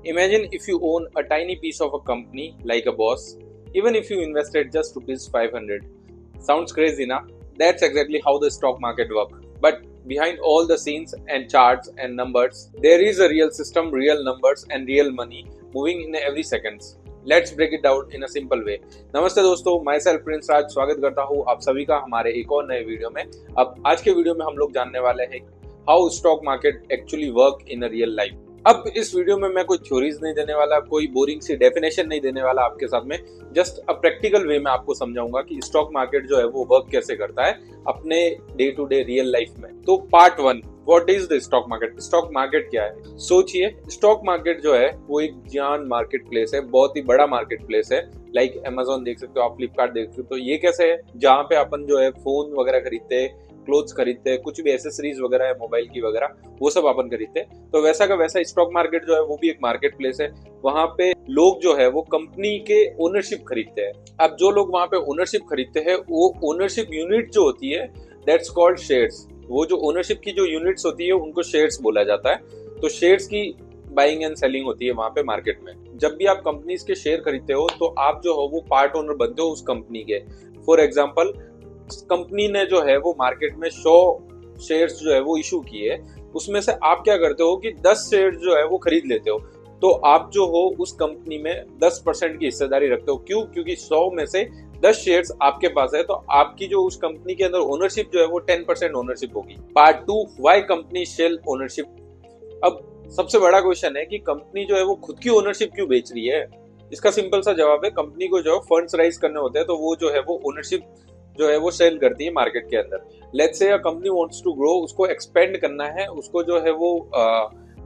Imagine if you own a tiny piece of a company like a boss, even if you invested just rupees 500. Sounds crazy, na? That's exactly how the stock market works. But behind all the scenes and charts and numbers, there is a real system, real numbers and real money moving in every seconds. Let's break it down in a simple way. नमस्ते दोस्तों, मैं self Prince राज स्वागत करता हूँ आप सभी का हमारे एक और नए वीडियो में। अब आज के वीडियो में हम लोग जानने वाले हैं how stock market actually work in a real life. अब इस वीडियो में मैं कोई थ्योरीज नहीं देने वाला, कोई बोरिंग सी डेफिनेशन नहीं देने वाला आपके साथ में, जस्ट अ प्रैक्टिकल वे में आपको समझाऊंगा कि स्टॉक मार्केट जो है वो वर्क कैसे करता है अपने day to day real life में। तो part 1, what is the stock market? Stock market क्या है? सोचिए, स्टॉक मार्केट जो है वो एक जियान मार्केट प्लेस है, बहुत ही बड़ा मार्केट प्लेस है। लाइक अमेजोन देख सकते हो आप, फ्लिपकार्ट देख सकते हो। ये कैसे है? जहाँ पे अपन जो है फोन वगैरह खरीदते हैं, क्लोथ्स खरीदते हैं, कुछ भी एसेसरीज वगैरह है मोबाइल की वगैरह, वो सब अपन खरीदते हैं। तो वैसा का वैसा स्टॉक मार्केट जो है वो भी एक मार्केट प्लेस है। वहां पे लोग जो है वो कंपनी के ओनरशिप खरीदते हैं। अब जो लोग वहां पे ओनरशिप खरीदते हैं, वो ओनरशिप यूनिट जो होती है दैट्स कॉल्ड शेयर्स। वो जो ओनरशिप की जो यूनिट्स होती है उनको शेयर्स बोला जाता है। तो शेयर्स की बाइंग एंड सेलिंग होती है वहां पे मार्केट में। जब भी आप कंपनीज के शेयर खरीदते हो तो आप जो हो वो पार्ट ओनर बनते हो उस कंपनी के। फॉर एग्जाम्पल, कंपनी ने जो है वो मार्केट में 100 शेयर्स जो है वो इशू किए, उसमें से आप क्या करते हो कि 10 शेयर जो है वो खरीद लेते हो। तो आप जो हो उस कंपनी में 10% की हिस्सेदारी रखते हो। क्यों? क्योंकि 100 में से 10 शेयर्स आपके पास है, तो आपकी जो उस कंपनी के अंदर ओनरशिप जो है वो 10% ओनरशिप होगी। Part 2, why company sell ownership. अब सबसे बड़ा क्वेश्चन है कि कंपनी जो है वो खुद की ओनरशिप क्यों बेच रही है? इसका सिंपल सा जवाब है, कंपनी को जो फंड्स राइज करने होते हैं तो वो जो है वो ओनरशिप जो है वो सेल करती है मार्केट के अंदर। Let's say a company wants to grow, उसको एक्सपेंड करना है, उसको जो है वो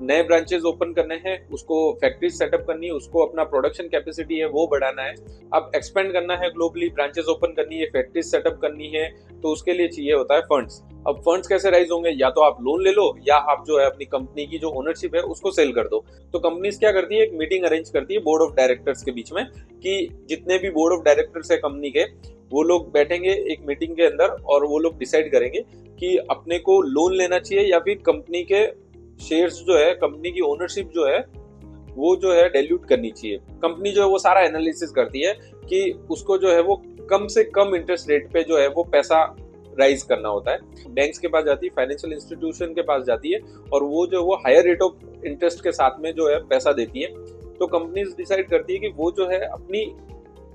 नए ब्रांचेस ओपन करने हैं, उसको फैक्ट्रीज सेटअप करनी है, उसको अपना प्रोडक्शन कैपेसिटी है वो बढ़ाना है। अब एक्सपेंड करना है ग्लोबली, ब्रांचेस ओपन करनी है, फैक्ट्रीज सेटअप करनी है, तो उसके लिए चाहिए होता है फंड्स। अब फंड्स कैसे राइज होंगे? या तो आप लोन ले लो या आप जो है अपनी कंपनी की जो ओनरशिप है उसको सेल कर दो। तो कंपनीज क्या करती है, एक मीटिंग अरेंज करती है बोर्ड ऑफ डायरेक्टर्स के बीच में, कि जितने भी बोर्ड ऑफ डायरेक्टर्स है कंपनी के, वो लोग बैठेंगे एक मीटिंग के अंदर और वो लोग डिसाइड करेंगे कि अपने को लोन लेना चाहिए या फिर कंपनी के शेयर्स जो है, कंपनी की ओनरशिप जो है वो जो है डाइल्यूट करनी चाहिए। कंपनी जो है वो सारा एनालिसिस करती है कि उसको जो है वो कम से कम इंटरेस्ट रेट पे जो है वो पैसा राइज करना होता है। बैंक्स के पास जाती है, फाइनेंशियल इंस्टीट्यूशन के पास जाती है और वो जो वो हायर रेट ऑफ इंटरेस्ट के साथ में जो है पैसा देती है। तो कंपनीज डिसाइड करती है कि वो जो है अपनी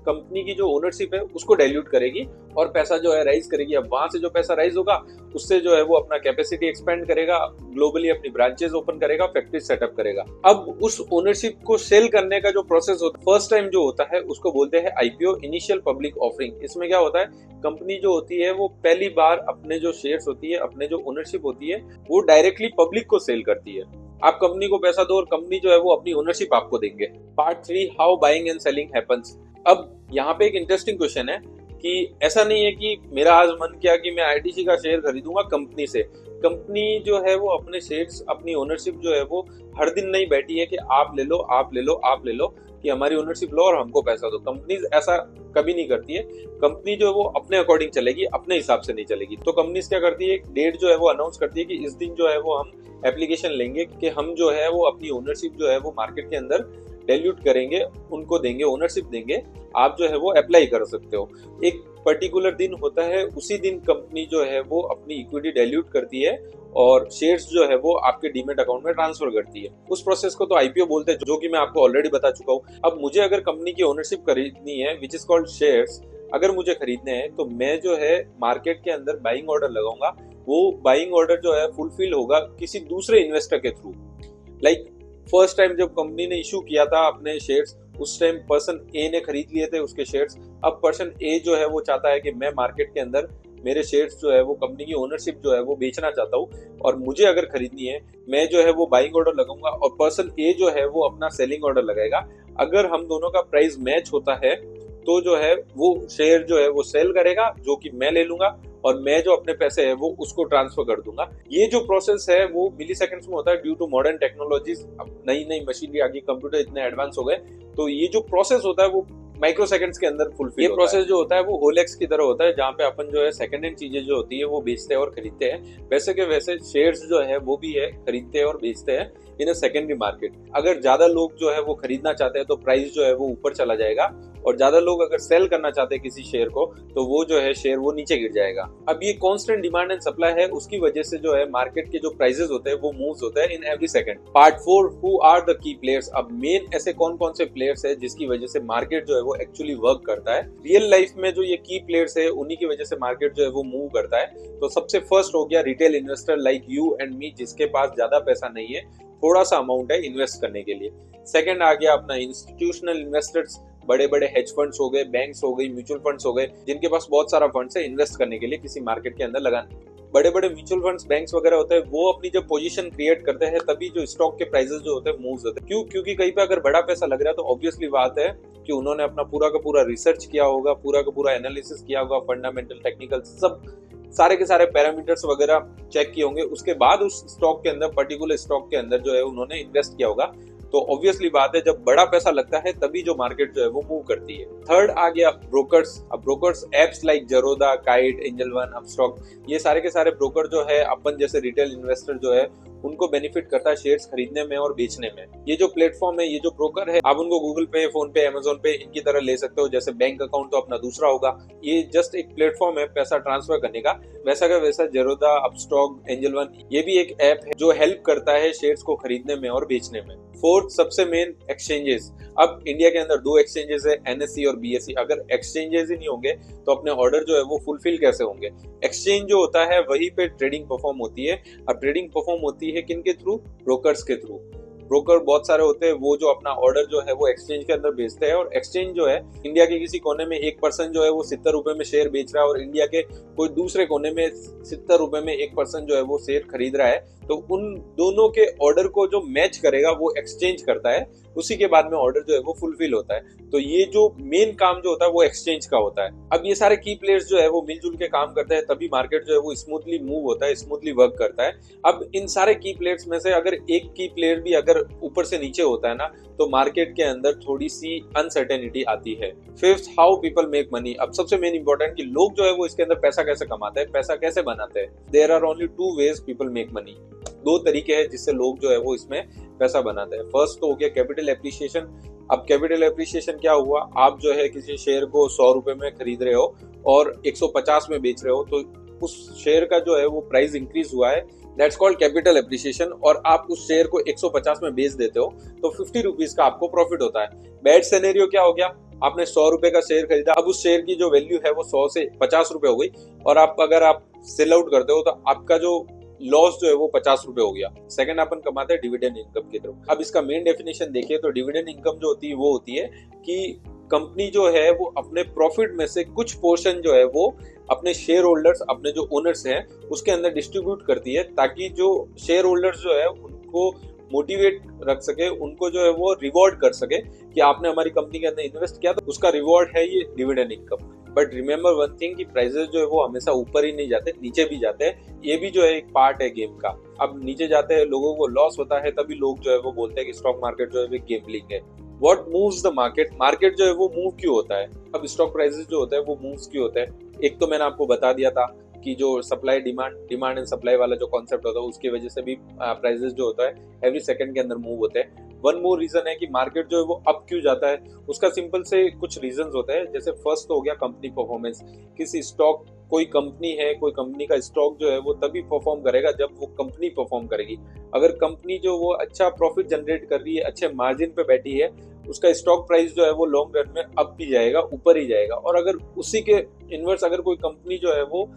कंपनी की जो ओनरशिप है उसको डाइल्यूट करेगी और पैसा जो है राइज करेगी। अब वहां से जो पैसा राइज होगा उससे जो है वो अपना कैपेसिटी एक्सपेंड करेगा, ग्लोबली अपनी ब्रांचेस ओपन करेगा, फैक्ट्री सेटअप करेगा। अब उस ओनरशिप को सेल करने का जो प्रोसेस होता है, फर्स्ट टाइम जो होता है उसको बोलते हैं आईपीओ, इनिशियल पब्लिक ऑफरिंग। इसमें क्या होता है, कंपनी जो होती है वो पहली बार अपने जो शेयर्स होती है, अपने जो ओनरशिप होती है, वो डायरेक्टली पब्लिक को सेल करती है। आप कंपनी को पैसा दो और कंपनी जो है वो अपनी ओनरशिप आपको देंगे। Part 3, how buying and selling happens. अब यहाँ पे एक इंटरेस्टिंग क्वेश्चन है कि ऐसा नहीं है कि मेरा आज मन किया कि मैं आईटीसी का शेयर खरीदूंगा कंपनी से। कंपनी जो है वो अपने शेयर्स, अपनी ओनरशिप जो है वो हर दिन नहीं बैठी है कि आप ले लो, आप ले लो, आप ले लो, कि हमारी ओनरशिप लो और हमको पैसा दो। कंपनीज ऐसा कभी नहीं करती है। कंपनी जो है वो अपने अकॉर्डिंग चलेगी, अपने हिसाब से नहीं चलेगी। तो कंपनीज क्या करती है, एक डेट जो है वो अनाउंस करती है कि इस दिन जो है वो हम एप्लीकेशन लेंगे कि हम जो है वो अपनी ओनरशिप जो है वो मार्केट के अंदर डाइल्यूट करेंगे, उनको देंगे, ओनरशिप देंगे, आप जो है वो अप्लाई कर सकते हो। एक पर्टिकुलर दिन होता है, उसी दिन कंपनी जो है वो अपनी इक्विटी डाइल्यूट करती है और शेयर्स जो है वो आपके डीमेट अकाउंट में ट्रांसफर करती है। उस प्रोसेस को तो आईपीओ बोलते हैं, जो कि मैं आपको ऑलरेडी बता चुका हूँ। अब मुझे अगर कंपनी की ओनरशिप खरीदनी है, विच इज कॉल्ड शेयर्स, अगर मुझे खरीदने हैं तो मैं जो है मार्केट के अंदर बाइंग ऑर्डर लगाऊंगा। वो बाइंग ऑर्डर जो है फुलफिल होगा किसी दूसरे इन्वेस्टर के थ्रू। लाइक फर्स्ट टाइम जब कंपनी ने इशू किया था अपने शेयर्स, उस टाइम पर्सन ए ने खरीद लिए थे उसके शेयर्स। अब पर्सन ए जो है वो चाहता है कि मैं मार्केट के अंदर मेरे शेयर्स जो है वो कंपनी की ओनरशिप जो है वो बेचना चाहता हूँ और मुझे अगर खरीदनी है, मैं जो है वो बाइंग ऑर्डर लगाऊंगा और पर्सन ए जो है वो अपना सेलिंग ऑर्डर लगाएगा। अगर हम दोनों का प्राइस मैच होता है तो जो है वो शेयर जो है वो सेल करेगा, जो कि मैं ले लूंगा और मैं जो अपने पैसे है वो उसको ट्रांसफर कर दूंगा। ये जो प्रोसेस है वो मिली सेकेंड्स में होता है ड्यू टू मॉडर्न टेक्नोलॉजीज। नई नई मशीनरी आ गई, कंप्यूटर इतने एडवांस हो गए, तो ये जो प्रोसेस होता है वो माइक्रो सेकंड्स के अंदर फुलफिल ये होता प्रोसेस जो होता है वो होलेक्स की तरह होता है, जहाँ पे अपन जो है सेकंड हैंड चीजें जो होती है वो बेचते हैं और खरीदते हैं। वैसे के वैसे शेयर्स जो है वो भी है, खरीदते हैं और बेचते हैं इन अ सेकेंडरी मार्केट। अगर ज्यादा लोग जो है वो खरीदना चाहते हैं तो प्राइस जो है वो ऊपर चला जाएगा, और ज्यादा लोग अगर सेल करना चाहते हैं किसी शेयर को तो वो जो है शेयर वो नीचे गिर जाएगा। अब ये कांस्टेंट डिमांड एंड सप्लाई है, उसकी वजह से जो है मार्केट के जो प्राइसेस होते हैं वो मूव्स होते हैं in every second. Part 4, who are the key players. अब मेन ऐसे कौन कौन से प्लेयर्स है जिसकी वजह से मार्केट जो है वो एक्चुअली वर्क करता है। रियल लाइफ में जो ये की प्लेयर्स है उन्हीं की वजह से मार्केट जो है वो मूव करता है। तो सबसे फर्स्ट हो गया retail investor like you and me, जिसके पास ज्यादा पैसा नहीं है, थोड़ा सा अमाउंट है इन्वेस्ट करने के लिए। सेकंड आ गया अपना इंस्टीट्यूशनल इन्वेस्टर्स, बड़े बड़े हेज फंड्स हो गए, बैंक्स हो गई, म्यूचुअल फंड्स हो गए, जिनके पास बहुत सारा फंड्स है इन्वेस्ट करने के लिए किसी मार्केट के अंदर लगाने। बड़े बड़े म्यूचुअल फंड्स, बैंक्स वगैरह होते हैं, वो अपनी जब पोजीशन क्रिएट करते हैं तभी जो स्टॉक के प्राइसेस जो होते हैं मूव्स होते हैं। क्यों? क्योंकि कहीं पे अगर बड़ा पैसा लग रहा है तो ऑब्वियसली बात है कि उन्होंने अपना पूरा का पूरा रिसर्च किया होगा, पूरा का पूरा एनालिसिस किया होगा, फंडामेंटल, टेक्निकल, सब सारे के सारे पैरामीटर्स वगैरह चेक किए होंगे, उसके बाद उस स्टॉक के अंदर, पर्टिकुलर स्टॉक के अंदर जो है उन्होंने इन्वेस्ट किया होगा। तो ऑब्वियसली बात है जब बड़ा पैसा लगता है तभी जो मार्केट जो है वो मूव करती है। थर्ड आ गया ब्रोकर्स। अब brokers apps like Zerodha, kite, angel one, Upstox, ये सारे के सारे ब्रोकर जो है अपन जैसे रिटेल इन्वेस्टर जो है उनको बेनिफिट करता है शेयर्स खरीदने में और बेचने में। ये जो प्लेटफॉर्म है, ये जो ब्रोकर है, आप उनको गूगल पे, फोन पे, अमेजोन पे इनकी तरह ले सकते हो। जैसे बैंक अकाउंट तो अपना दूसरा होगा, ये जस्ट एक प्लेटफॉर्म है पैसा ट्रांसफर करने का। वैसा का वैसा जरोदा, अपस्टॉक, एंजल वन, ये भी एक ऐप है जो हेल्प करता है शेयर्स को खरीदने में और बेचने में। फोर्थ सबसे मेन एक्सचेंजेस। अब इंडिया के अंदर 2 एक्सचेंजेस है, एनएससी और बीएसई। अगर एक्सचेंजेस ही नहीं होंगे तो अपने ऑर्डर जो है वो फुलफिल कैसे होंगे? एक्सचेंज जो होता है वहीं पे ट्रेडिंग परफॉर्म होती है। अब ट्रेडिंग परफॉर्म होती है किन के थ्रू? ब्रोकर्स के थ्रू। ब्रोकर बहुत सारे होते हैं, वो जो अपना ऑर्डर जो है वो एक्सचेंज के अंदर बेचते हैं, और एक्सचेंज जो है इंडिया के किसी कोने में एक पर्सन जो है वो 70 रुपए में शेयर बेच रहा है, और इंडिया के कोई दूसरे कोने में 70 रुपए में एक पर्सन जो है वो शेयर खरीद रहा है। तो उन दोनों के ऑर्डर को जो मैच करेगा वो एक्सचेंज करता है, उसी के बाद में ऑर्डर जो है वो फुलफिल होता है। तो ये जो मेन काम जो होता है वो एक्सचेंज का होता है। अब ये सारे की प्लेयर्स जो है वो मिलजुल के काम करते हैं, तभी मार्केट जो है वो स्मूथली मूव होता है, स्मूथली वर्क करता है। अब इन सारे की प्लेयर्स में से अगर एक की प्लेयर भी अगर ऊपर से नीचे होता है ना, तो मार्केट के अंदर थोड़ी सी अनसर्टेनिटी आती है। Fifth, how people make money. अब सबसे मेन इंपॉर्टेंट कि लोग जो है वो इसके अंदर पैसा कैसे कमाते हैं, पैसा कैसे बनाते हैं। There are only 2 ways people make money. 2 तरीके हैं जिससे लोग जो है वो इसमें पैसा बनाते हैं। फर्स्ट तो हो गया कैपिटल एप्रिसिएशन। अब कैपिटल एप्रिसिएशन क्या हुआ? आप जो है किसी शेयर को 100 रुपए में खरीद रहे हो और 150 में बेच रहे हो, तो उस शेयर का जो है वो प्राइस इंक्रीज हुआ है, दैट्स कॉल्ड कैपिटल एप्रिसिएशन। और आप उस शेयर को 150 में बेच देते हो तो 50 रुपीज का आपको प्रॉफिट होता है। बैड सिनेरियो क्या हो गया? आपने 100 रुपए का शेयर खरीदा, अब उस शेयर की जो वैल्यू है वो 100 से 50 रुपए हो गई, और अगर आप सेल आउट करते हो तो आपका जो लॉस जो है वो 50 रुपए हो गया। सेकंड अपन कमाते हैं डिविडेंड इनकम की तरफ। अब इसका मेन डेफिनेशन देखिए तो डिविडेंड इनकम जो होती है वो होती है कि कंपनी जो है वो अपने प्रॉफिट में से कुछ पोर्शन जो है वो अपने शेयर होल्डर्स, अपने जो ओनर्स हैं उसके अंदर डिस्ट्रीब्यूट करती है, ताकि जो शेयर होल्डर्स जो है उनको मोटिवेट रख सके, उनको जो है वो रिवॉर्ड कर सके कि आपने हमारी कंपनी के अंदर इन्वेस्ट किया, तो उसका रिवॉर्ड है ये dividend income. But remember one thing कि प्राइसेस जो है वो हमेशा ऊपर ही नहीं जाते, नीचे भी जाते हैं। ये भी जो है एक पार्ट है गेम का। अब नीचे जाते हैं, लोगों को लॉस होता है, तभी लोग जो है वो बोलते हैं कि स्टॉक मार्केट जो है गेमलिंग है। What moves the market? Market जो है वो मूव क्यों होता है? अब स्टॉक प्राइसेस जो होता है वो मूव्स क्यों होता है? एक तो मैंने आपको बता दिया था कि जो सप्लाई डिमांड एंड सप्लाई वाला जो कॉन्सेप्ट होता है उसकी वजह से भी प्राइसेस जो होता है एवरी सेकंड के अंदर मूव होते हैं। वन मोर रीजन है कि मार्केट जो है वो अप क्यों जाता है, उसका सिंपल से कुछ रीजंस होते हैं। जैसे फर्स्ट तो हो गया कंपनी परफॉर्मेंस। किसी स्टॉक, कोई कंपनी है, कोई कंपनी का स्टॉक जो है वो तभी परफॉर्म करेगा जब वो कंपनी परफॉर्म करेगी। अगर कंपनी जो वो अच्छा प्रॉफिट जनरेट कर रही है, अच्छे मार्जिन पे बैठी है, उसका स्टॉक प्राइस जो है वो लॉन्ग रन में अप भी जाएगा, ऊपर ही जाएगा। और अगर उसी के इनवर्स अगर कोई कंपनी जो है वो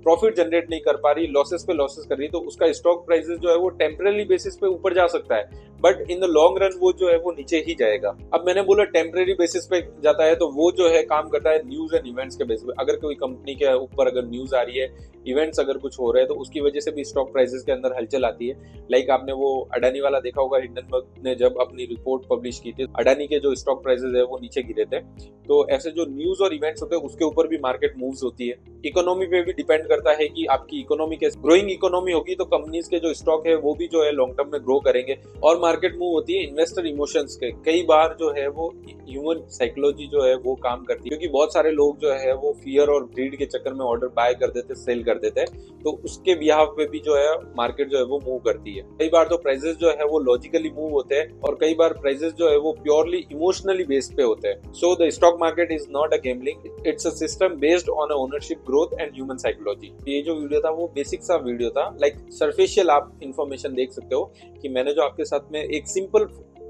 प्रॉफिट जनरेट नहीं कर पा रही, लॉसेस पे लॉसेस कर रही, तो उसका स्टॉक प्राइसेस जो है वो टेम्पररी बेसिस पे ऊपर जा सकता है, but in the long run वो जो है वो नीचे ही जाएगा। अब मैंने बोला टेम्पररी बेसिस पे जाता है, तो वो जो है काम करता है न्यूज एंड इवेंट्स के बेसिस पे। अगर कोई कंपनी के ऊपर अगर न्यूज आ रही है, इवेंट्स अगर कुछ हो रहे हैं, तो उसकी वजह से भी स्टॉक प्राइसेस के अंदर हलचल आती है। लाइक आपने वो अडानी वाला देखा होगा, हिंडनबर्ग ने जब अपनी रिपोर्ट पब्लिश की थी, अडानी के जो स्टॉक प्राइसेस है वो नीचे गिरे थे। तो ऐसे जो न्यूज और इवेंट्स होते हैं उसके ऊपर भी मार्केट मूव्स होती है। इकोनॉमी पे भी डिपेंड करता है कि आपकी इकोनॉमी कैसे, ग्रोइंग इकोनॉमी होगी तो कंपनीज के जो स्टॉक है वो भी जो है लॉन्ग टर्म में ग्रो करेंगे, और मार्केट मूव होती है इन्वेस्टर इमोशंस के, कई बार जो है वो ह्यूमन साइकोलॉजी जो है वो काम करती है, क्योंकि बहुत सारे लोग जो है वो फियर और ग्रीड के चक्कर में ऑर्डर बाय कर देते, सेल कर देते हैं, तो उसके बिहाफ पे भी जो है मार्केट जो है वो मूव करती है। कई बार तो प्राइसेस जो है वो लॉजिकली मूव होते हैं और कई बार प्राइसेस जो है वो प्योरली इमोशनली बेस्ड पे होते हैं। So the stock market is not a gambling, it's a system based on a ownership, growth and human psychology. ये जो वीडियो था वो बेसिक सा वीडियो था, लाइक सरफेशियल आप इंफॉर्मेशन देख सकते हो कि मैंने जो आपके साथ में एक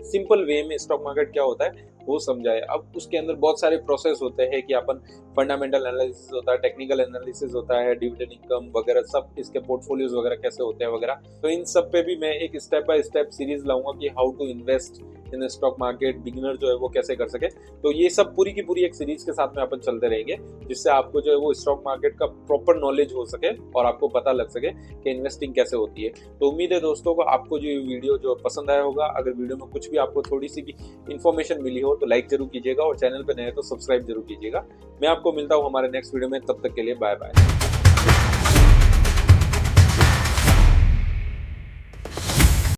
सिंपल वे में स्टॉक मार्केट क्या होता है वो समझाए। अब उसके अंदर बहुत सारे प्रोसेस होते हैं कि अपन फंडामेंटल एनालिसिस होता है, टेक्निकल एनालिसिस होता है, डिविडेंड इनकम वगैरह सब, इसके पोर्टफोलियोज वगैरह कैसे होते हैं वगैरह। तो इन सब पे भी मैं एक स्टेप बाय स्टेप सीरीज लाऊंगा कि how to invest in stock market, beginner जो है वो कैसे कर सके। तो ये सब पूरी की पूरी एक सीरीज के साथ में अपन चलते रहेंगे, जिससे आपको जो है वो स्टॉक मार्केट का प्रॉपर नॉलेज हो सके और आपको पता लग सके कि इन्वेस्टिंग कैसे होती है। तो उम्मीद है दोस्तों को आपको जो ये वीडियो जो पसंद आया होगा। अगर वीडियो में कुछ भी आपको थोड़ी सी भी इन्फॉर्मेशन मिली हो तो लाइक जरूर कीजिएगा और चैनल पे नए तो सब्सक्राइब जरूर कीजिएगा। मैं आपको मिलता हूँ हमारे नेक्स्ट वीडियो में, तब तक के लिए बाय बाय।